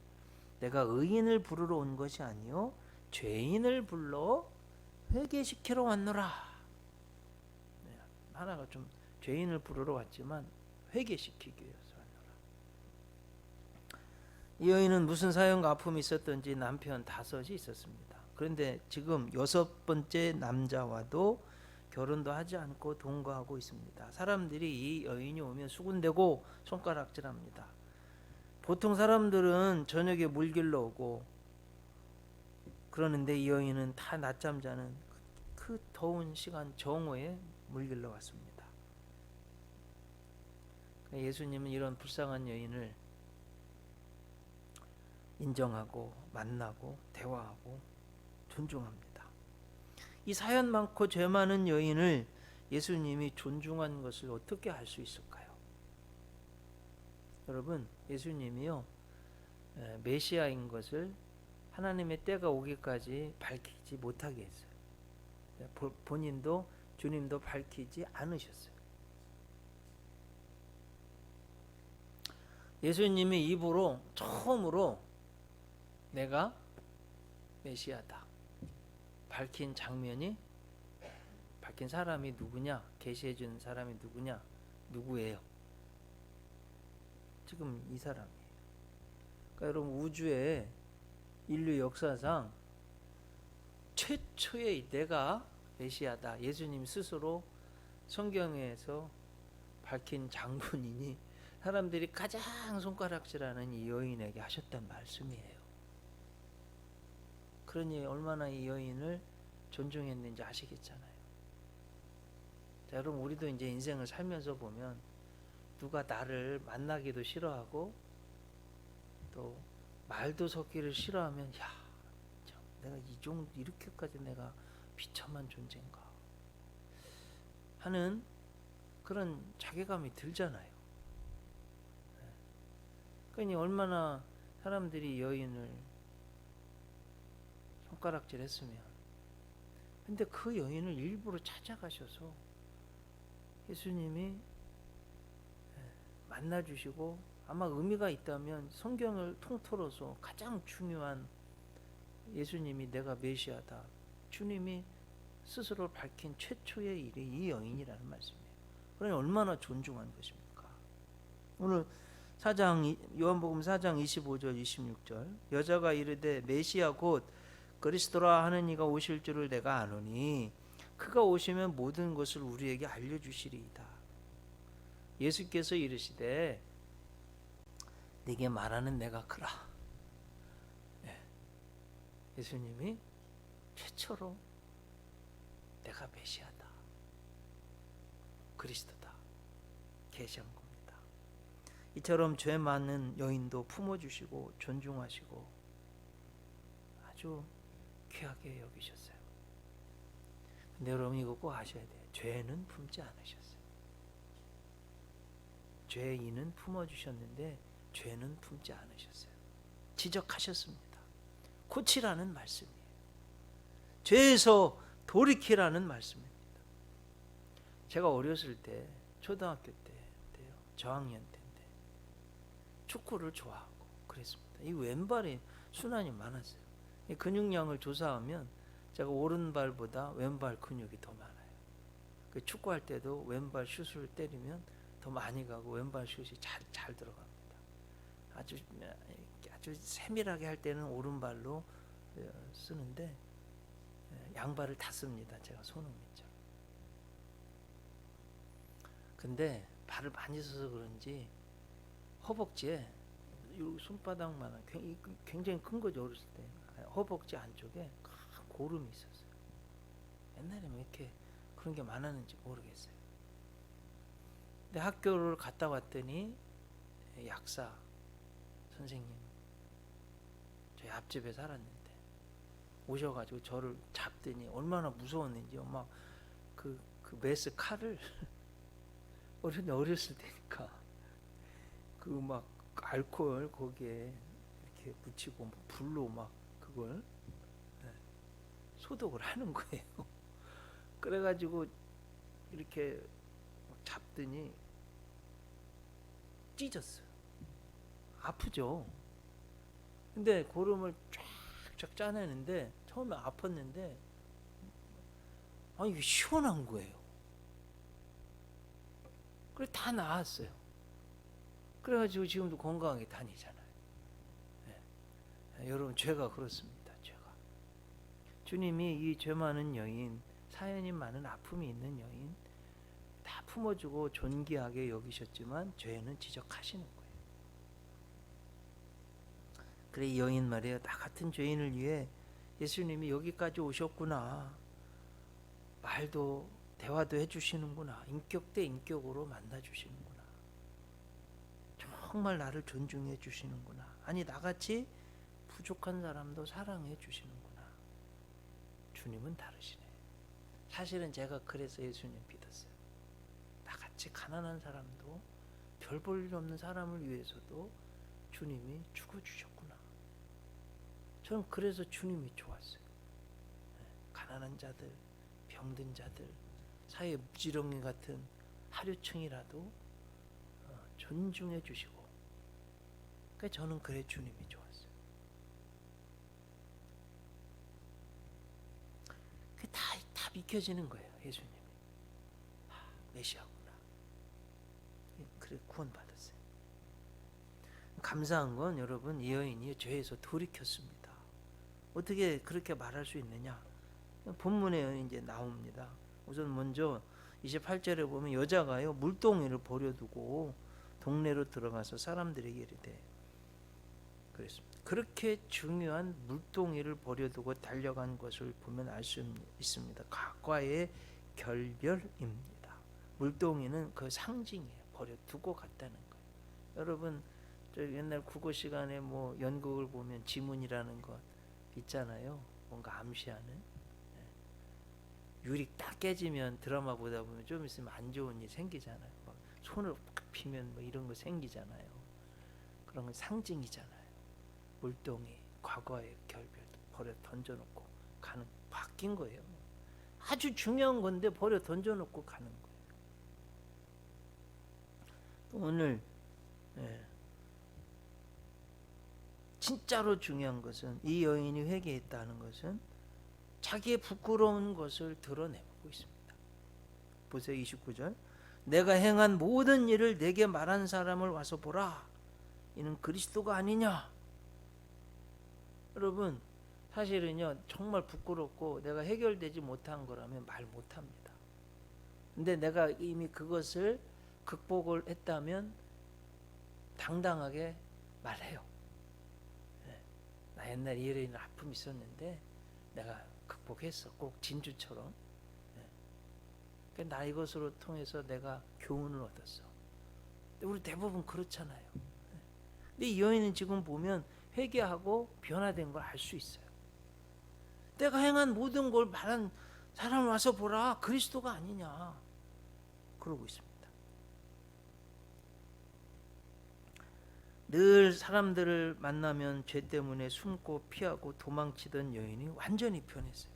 Speaker 1: 내가 의인을 부르러 온 것이 아니요 죄인을 불러 회개시키러 왔노라. 하나가 좀 죄인을 부르러 왔지만 회개시키기 위해서 왔노라. 이 여인은 무슨 사연과 아픔이 있었던지 남편 5이 있었습니다. 그런데 지금 6번째 남자와도 결혼도 하지 않고 동거하고 있습니다. 사람들이 이 여인이 오면 수군대고 손가락질합니다. 보통 사람들은 저녁에 물 길러 오고 그러는데 이 여인은 다 낮잠 자는 그 더운 시간 정오에 물 길러 왔습니다. 예수님은 이런 불쌍한 여인을 인정하고 만나고 대화하고 존중합니다. 이 사연 많고 죄 많은 여인을 예수님이 존중한 것을 어떻게 알 수 있을까요? 여러분, 예수님이요 메시아인 것을 하나님의 때가 오기까지 밝히지 못하게 했어요. 본인도 주님도 밝히지 않으셨어요. 예수님이 입으로 처음으로 내가 메시아다 밝힌 장면이, 밝힌 사람이 누구냐, 계시해 준 사람이 누구냐, 누구예요? 지금 이 사람이에요. 그러니까 여러분, 우주의 인류 역사상 최초의 내가 메시아다, 예수님 스스로 성경에서 밝힌 장본인이 사람들이 가장 손가락질하는 이 여인에게 하셨단 말씀이에요. 그러니 얼마나 이 여인을 존중했는지 아시겠잖아요. 자, 여러분, 우리도 이제 인생을 살면서 보면 누가 나를 만나기도 싫어하고 또 말도 섞기를 싫어하면 야, 참, 내가 이 정도 이렇게까지 내가 비참한 존재인가 하는 그런 자괴감이 들잖아요. 그러니 얼마나 사람들이 여인을 손가락질했으면, 근데 그 여인을 일부러 찾아가셔서 예수님이 만나주시고, 아마 의미가 있다면 성경을 통틀어서 가장 중요한, 예수님이 내가 메시아다, 주님이 스스로 밝힌 최초의 일이 이 여인이라는 말씀이에요. 그러니 얼마나 존중한 것입니까? 오늘 요한복음 4장 25절 26절, 여자가 이르되 메시아 곧 그리스도라 하는 이가 오실 줄을 내가 아노니 그가 오시면 모든 것을 우리에게 알려주시리이다. 예수께서 이르시되 네게 말하는 내가 그라. 예수님이 최초로 내가 메시아다, 그리스도다 계시한 겁니다. 이처럼 죄 많은 여인도 품어주시고 존중하시고 아주 귀하게 여기셨어요. 근데 여러분, 이거 꼭 아셔야 돼요. 죄는 품지 않으셨어요. 죄인은 품어주셨는데 죄는 품지 않으셨어요. 지적하셨습니다. 고치라는 말씀이에요. 죄에서 돌이키라는 말씀입니다. 제가 어렸을 때, 초등학교 때요, 저학년 때인데 축구를 좋아하고 그랬습니다. 이 왼발이 순환이 많았어요. 이 근육량을 조사하면 제가 오른발보다 왼발 근육이 더 많아요. 그 축구할 때도 왼발 슛을 때리면 더 많이 가고 왼발 슛이 잘 들어갑니다. 아주 세밀하게 할 때는 오른발로 쓰는데 양발을 다 씁니다. 제가 손흥민처럼. 근데 발을 많이 써서 그런지 허벅지에 이 손바닥만한 굉장히 큰 거죠. 어렸을 때 허벅지 안쪽에 큰 고름이 있었어요. 옛날에 왜 이렇게 그런 게 많았는지 모르겠어요. 근데 학교를 갔다 왔더니 약사 선생님, 저희 앞집에 살았는데 오셔가지고 저를 잡더니 얼마나 무서웠는지요. 막 그 메스 칼을 어렸을 때니까 그 막 알코올 거기에 이렇게 묻히고 불로 막 그걸 소독을 하는 거예요. 그래가지고 이렇게 잡더니 찢었어요. 아프죠. 근데 고름을 쫙쫙 짜내는데 처음에 아팠는데 이게 시원한 거예요. 그래 다 나았어요. 그래가지고 지금도 건강하게 다니잖아요. 여러분 죄가 그렇습니다. 죄가. 주님이 이 죄 많은 여인, 사연이 많은 아픔이 있는 여인 다 품어주고 존귀하게 여기셨지만 죄는 지적하시는 거예요. 그래 이 여인 말이에요. 나 같은 죄인을 위해 예수님이 여기까지 오셨구나. 말도 대화도 해주시는구나. 인격 대 인격으로 만나주시는구나. 정말 나를 존중해 주시는구나. 아니 나같이 부족한 사람도 사랑해 주시는구나. 주님은 다르시네. 사실은 제가 그래서 예수님 믿었어요. 나같이 가난한 사람도 별 볼 일 없는 사람을 위해서도 주님이 죽어주셨구나. 저는 그래서 주님이 좋았어요. 가난한 자들, 병든 자들, 사회 무지렁이 같은 하류층이라도 존중해 주시고, 그러니까 저는 그래 주님이 좋았어요. 그게 다 믿겨지는 거예요. 예수님이 메시아구나. 그래 구원받았어요. 감사한 건 여러분 이 여인이 죄에서 돌이켰습니다. 어떻게 그렇게 말할 수 있느냐? 본문에 이제 나옵니다. 우선 먼저 28절에 보면 여자가요 물동이를 버려두고 동네로 들어가서 사람들에게 이르되 그랬습니다. 그렇게 중요한 물동이를 버려두고 달려간 것을 보면 알 수 있습니다. 과거의 결별입니다. 물동이는 그 상징이에요. 버려두고 갔다는 거예요. 여러분 저 옛날 국어 시간에 뭐 연극을 보면 지문이라는 것 있잖아요. 뭔가 암시하는. 유리 딱 깨지면 드라마 보다 보면 좀 있으면 안 좋은 일 생기잖아요. 막 손을 팍 피면 뭐 이런 거 생기잖아요. 그런 건 상징이잖아요. 물동이 과거의 결별 버려 던져놓고 가는 바뀐 거예요. 아주 중요한 건데 버려 던져놓고 가는 거예요. 또 오늘 진짜로 중요한 것은 이 여인이 회개했다는 것은 자기의 부끄러운 것을 드러내고 있습니다. 보세요. 29절 내가 행한 모든 일을 내게 말한 사람을 와서 보라. 이는 그리스도가 아니냐. 여러분 사실은요 정말 부끄럽고 내가 해결되지 못한 거라면 말 못합니다. 근데 내가 이미 그것을 극복을 했다면 당당하게 말해요. 나 옛날에 이런 아픔이 있었는데 내가 극복했어. 꼭 진주처럼. 나 이것으로 통해서 내가 교훈을 얻었어. 우리 대부분 그렇잖아요. 근데 이 여인은 지금 보면 회개하고 변화된 걸 알 수 있어요. 내가 행한 모든 걸 말한 사람 와서 보라. 그리스도가 아니냐. 그러고 있습니다. 늘 사람들을 만나면 죄 때문에 숨고 피하고 도망치던 여인이 완전히 변했어요.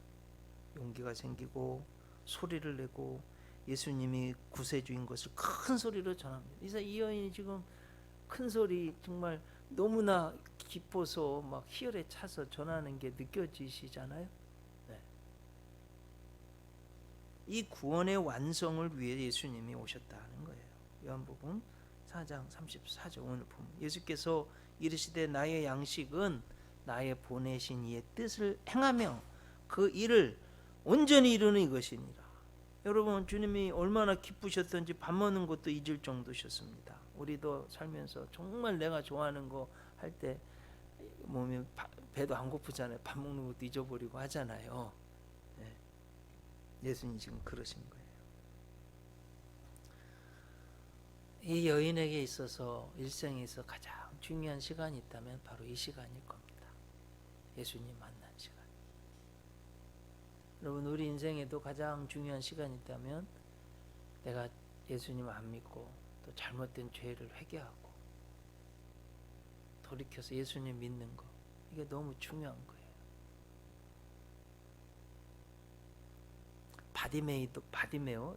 Speaker 1: 용기가 생기고 소리를 내고 예수님이 구세주인 것을 큰 소리로 전합니다. 그래서 이 여인이 지금 큰 소리 정말 너무나 기뻐서 막 희열에 차서 전하는 게 느껴지시잖아요. 네. 이 구원의 완성을 위해 예수님이 오셨다는 거예요. 요한복음 4장 34절 오늘 보면 예수께서 이르시되 나의 양식은 나의 보내신 이의 뜻을 행하며 그 일을 온전히 이루는 이것이니라. 여러분 주님이 얼마나 기쁘셨던지 밥 먹는 것도 잊을 정도셨습니다. 우리도 살면서 정말 내가 좋아하는 거 할 때 몸이 배도 안 고프잖아요. 밥 먹는 것도 잊어버리고 하잖아요. 네. 예수님 지금 그러신 거예요. 이 여인에게 있어서 일생에서 가장 중요한 시간이 있다면 바로 이 시간일 겁니다. 예수님 만난 시간. 여러분 우리 인생에도 가장 중요한 시간이 있다면 내가 예수님 안 믿고 또 잘못된 죄를 회개하고 돌이켜서 예수님 믿는 거, 이게 너무 중요한 거예요. 바디메오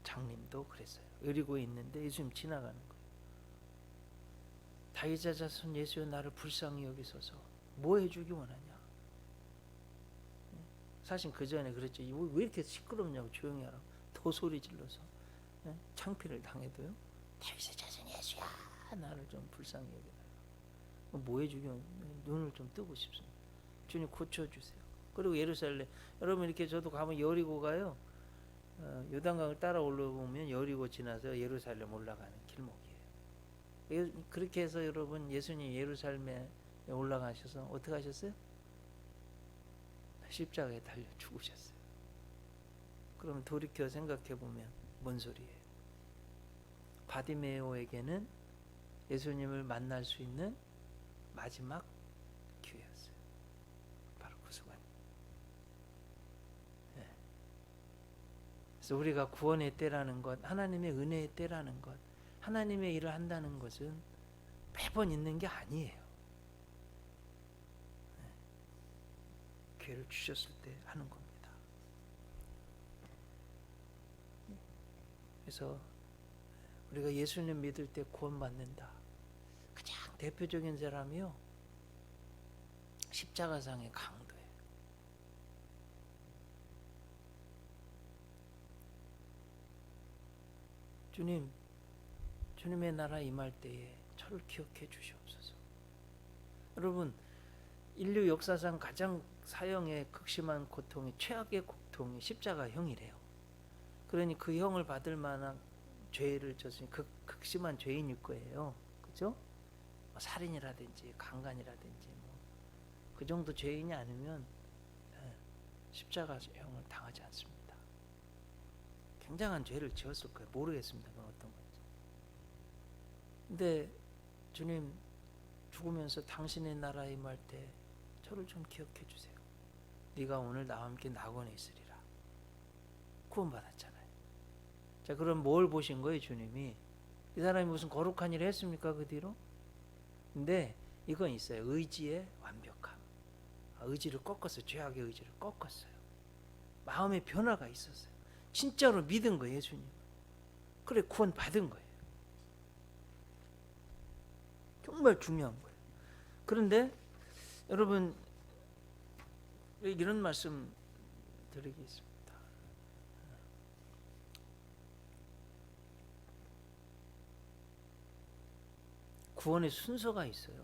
Speaker 1: 장님도 그랬어요. 여리고에 있는데 예수님 지나가는 거예요. 다윗의 자손 예수여 나를 불쌍히 여기소서. 뭐 해주기 원하냐. 사실 그 전에 그랬죠. 왜 이렇게 시끄럽냐고 조용히 하라고 더 소리 질러서 창피를 당해도요. 다윗의 자손 예수야 나를 좀 불쌍히 여기라. 뭐 해주겨? 눈을 좀 뜨고 싶습니다. 주님 고쳐주세요. 그리고 예루살렘, 여러분 이렇게 저도 가면 여리고가요, 요단강을 따라 올라오면 여리고 지나서 예루살렘 올라가는 길목이에요. 그렇게 해서 여러분 예수님 예루살렘에 올라가셔서 어떻게 하셨어요? 십자가에 달려 죽으셨어요. 그럼 돌이켜 생각해 보면 뭔 소리예요? 바디메오에게는 예수님을 만날 수 있는 마지막 기회였어요. 바로 그 순간. 네. 그래서 우리가 구원의 때라는 것, 하나님의 은혜의 때라는 것, 하나님의 일을 한다는 것은 매번 있는 게 아니에요. 네. 기회를 주셨을 때 하는 겁니다. 그래서 우리가 예수님 믿을 때 구원받는다. 가장 대표적인 사람이요, 십자가상의 강도예요. 주님의 나라 임할 때에 저를 기억해 주시옵소서. 여러분, 인류 역사상 가장 사형의 극심한 고통이, 최악의 고통이 십자가형이래요. 그러니 그 형을 받을 만한 죄를 졌으니 극심한 죄인일 거예요. 그죠? 뭐 살인이라든지 강간이라든지 그 정도 죄인이 아니면 십자가형을 당하지 않습니다. 굉장한 죄를 지었을 거예요. 모르겠습니다. 그건 어떤 건지. 근데 주님 죽으면서 당신의 나라에 임할 때 저를 좀 기억해 주세요. 네가 오늘 나와 함께 낙원에 있으리라. 구원받았잖아요. 자, 그럼 뭘 보신 거예요, 주님이? 이 사람이 무슨 거룩한 일을 했습니까, 그 뒤로? 근데 이건 있어요. 의지의 완벽함. 의지를 꺾었어요. 죄악의 의지를 꺾었어요. 마음의 변화가 있었어요. 진짜로 믿은 거예요, 예수님. 그래, 구원 받은 거예요. 정말 중요한 거예요. 그런데 여러분, 이런 말씀 드리겠습니다. 구원의 순서가 있어요.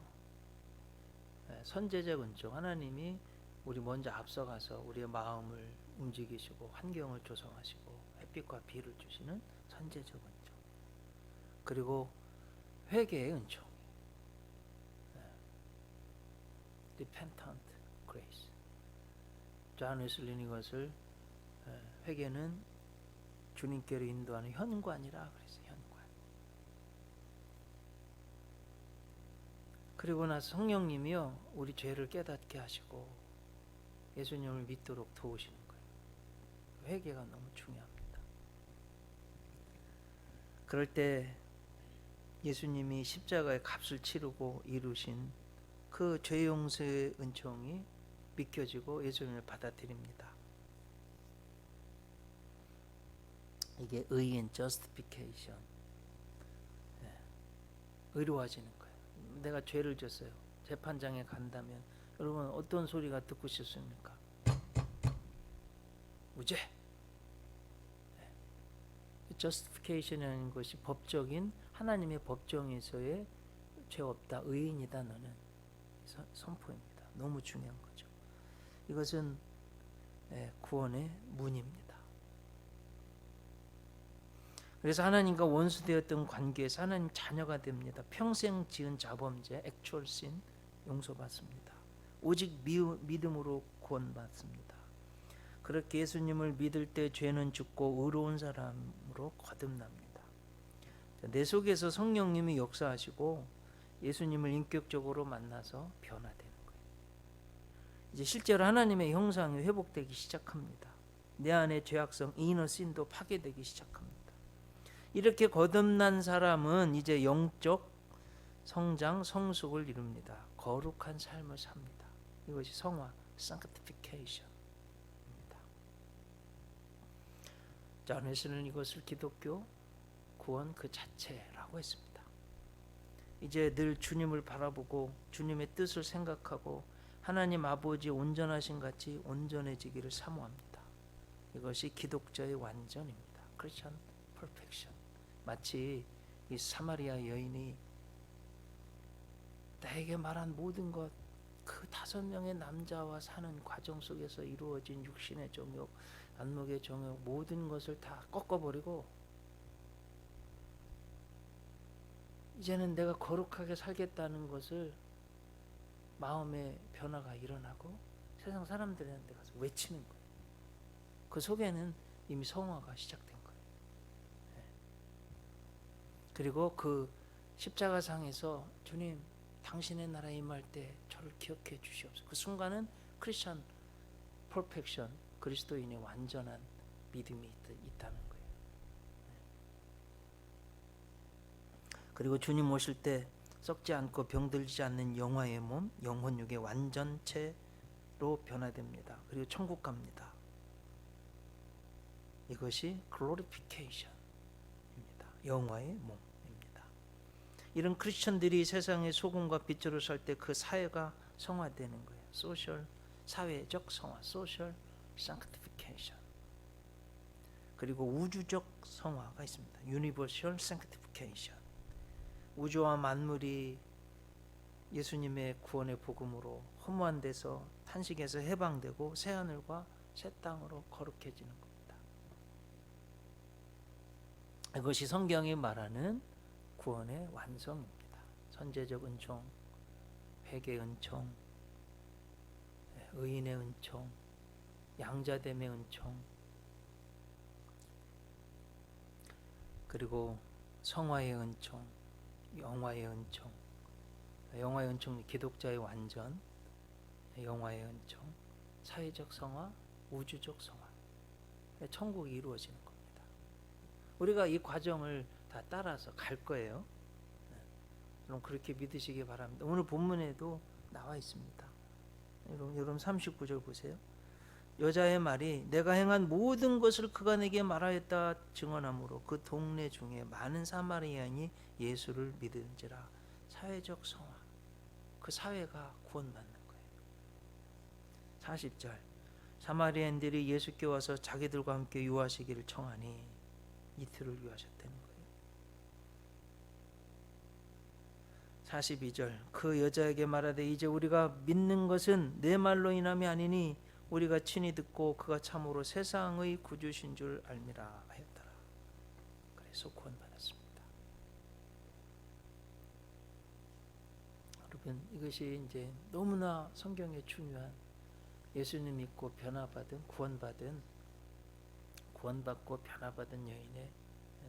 Speaker 1: 선제적 은총, 하나님이 우리 먼저 앞서가서 우리의 마음을 움직이시고 환경을 조성하시고 햇빛과 비를 주시는 선제적 은총. 그리고 회개의 은총, repentant grace. 존 웨슬리는 이것을 회개는 주님께로 인도하는 현관이라 그랬어요. 현관. 그리고 나서 성령님이요, 우리 죄를 깨닫게 하시고 예수님을 믿도록 도우시는 거예요. 회개가 너무 중요합니다. 그럴 때 예수님이 십자가의 값을 치르고 이루신 그 죄 용서의 은총이 믿겨지고 예수님을 받아들입니다. 이게 의인, justification. 의로워지는 거예요. 내가 죄를 졌어요. 재판장에 간다면 여러분 어떤 소리가 듣고 싶습니까? 무죄. justification이라는 것이 법적인 하나님의 법정에서의 죄 없다, 의인이다 너는 선포입니다. 너무 중요한 거죠. 이것은 구원의 문입니다. 그래서 하나님과 원수되었던 관계에서 하나님 자녀가 됩니다. 평생 지은 자범죄, actual sin 용서받습니다. 오직 믿음으로 구원받습니다. 그렇게 예수님을 믿을 때 죄는 죽고 의로운 사람으로 거듭납니다. 내 속에서 성령님이 역사하시고 예수님을 인격적으로 만나서 변화되는 거예요. 이제 실제로 하나님의 형상이 회복되기 시작합니다. 내 안의 죄악성, 이너 신도 파괴되기 시작합니다. 이렇게 거듭난 사람은 이제 영적 성장, 성숙을 이룹니다. 거룩한 삶을 삽니다. 이것이 성화, sanctification입니다. 존 웨슬리는 이것을 기독교 구원 그 자체라고 했습니다. 이제 늘 주님을 바라보고 주님의 뜻을 생각하고 하나님 아버지 온전하신 같이 온전해지기를 사모합니다. 이것이 기독자의 완전입니다. Christian perfection. 마치 이 사마리아 여인이 나에게 말한 모든 것, 그 5명의 남자와 사는 과정 속에서 이루어진 육신의 정욕, 안목의 정욕, 모든 것을 다 꺾어버리고 이제는 내가 거룩하게 살겠다는 것을 마음의 변화가 일어나고 세상 사람들한테 가서 외치는 거예요. 그 속에는 이미 성화가 시작된 거예요. 그리고 그 십자가상에서 주님, 당신의 나라에 임할 때 저를 기억해 주시옵소서. 그 순간은 크리스천 퍼펙션, 그리스도인의 완전한 믿음이 있다는 거예요. 그리고 주님 오실 때 썩지 않고 병들지 않는 영화의 몸, 영혼육의 완전체로 변화됩니다. 그리고 천국 갑니다. 이것이 글로리피케이션입니다. 영화의 몸입니다. 이런 크리스천들이 세상의 소금과 빛으로 살 때 그 사회가 성화되는 거예요. 소셜, 사회적 성화, 소셜 sanctification. 그리고 우주적 성화가 있습니다. universal sanctification. 우주와 만물이 예수님의 구원의 복음으로 허무한 데서 탄식에서 해방되고 새 하늘과 새 땅으로 거룩해지는 겁니다. 이것이 성경이 말하는 구원의 완성입니다. 선제적 은총, 회개 은총, 의인의 은총, 양자됨의 은총, 그리고 성화의 은총, 영화의 은총, 영화의 은총, 기독자의 완전, 영화의 은총, 사회적 성화, 우주적 성화, 천국이 이루어지는 겁니다. 우리가 이 과정을 다 따라서 갈 거예요. 여러분 그렇게 믿으시기 바랍니다. 오늘 본문에도 나와 있습니다. 여러분 39절 보세요. 여자의 말이 내가 행한 모든 것을 그가 내게 말하였다 증언하므로 그 동네 중에 많은 사마리아인이 예수를 믿은지라. 사회적 성화, 그 사회가 구원받는 거예요. 40절 사마리아인들이 예수께 와서 자기들과 함께 유하시기를 청하니 이틀을 유하셨다는 거예요. 42절 그 여자에게 말하되 이제 우리가 믿는 것은 내 말로 인함이 아니니 우리가 친히 듣고 그가 참으로 세상의 구주신 줄 알미라 하였더라. 그래서 구원받았습니다. 여러분 이것이 이제 너무나 성경에 중요한 예수님 믿고 변화받은 구원받고 변화받은 여인의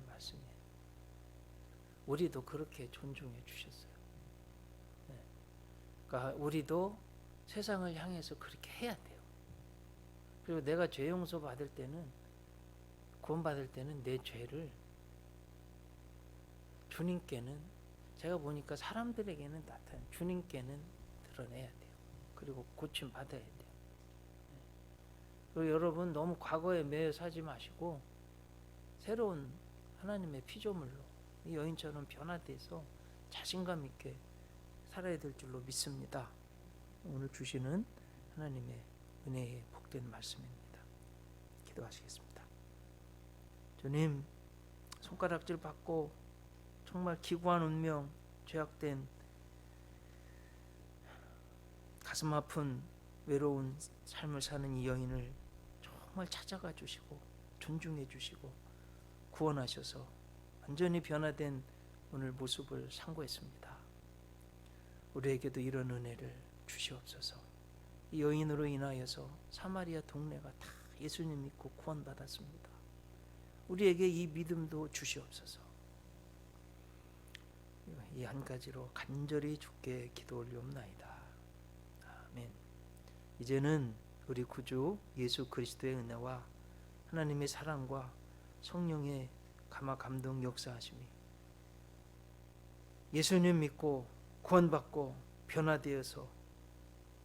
Speaker 1: 말씀이에요. 우리도 그렇게 존중해 주셨어요. 그러니까 우리도 세상을 향해서 그렇게 해야 돼요. 그리고 내가 죄 용서 받을 때는, 구원받을 때는 내 죄를 주님께는, 제가 보니까 사람들에게는 나타나, 주님께는 드러내야 돼요. 그리고 고침 받아야 돼요. 그리고 여러분 너무 과거에 매여 사지 마시고 새로운 하나님의 피조물로 이 여인처럼 변화돼서 자신감 있게 살아야 될 줄로 믿습니다. 오늘 주시는 하나님의 은혜의 복된 말씀입니다. 기도하시겠습니다. 주님, 손가락질 받고 정말 기구한 운명, 죄악된 가슴 아픈 외로운 삶을 사는 이 여인을 정말 찾아가 주시고 존중해 주시고 구원하셔서 완전히 변화된 오늘 모습을 상고했습니다. 우리에게도 이런 은혜를 주시옵소서. 이 여인으로 인하여서 사마리아 동네가 다 예수님 믿고 구원받았습니다. 우리에게 이 믿음도 주시옵소서. 이 한 가지로 간절히 주께 기도 올리옵나이다. 아멘. 이제는 우리 구주 예수 그리스도의 은혜와 하나님의 사랑과 성령의 감화 감동 역사하심이 예수님 믿고 구원받고 변화되어서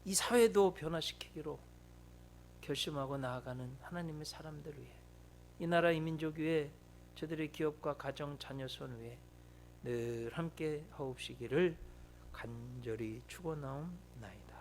Speaker 1: 이 사회도 변화시키기로 결심하고 나아가는 하나님의 사람들 위해, 이 나라 이 민족 위에, 저들의 기업과 가정 자녀 손 위에 늘 함께 하옵시기를 간절히 축원하옵나이다.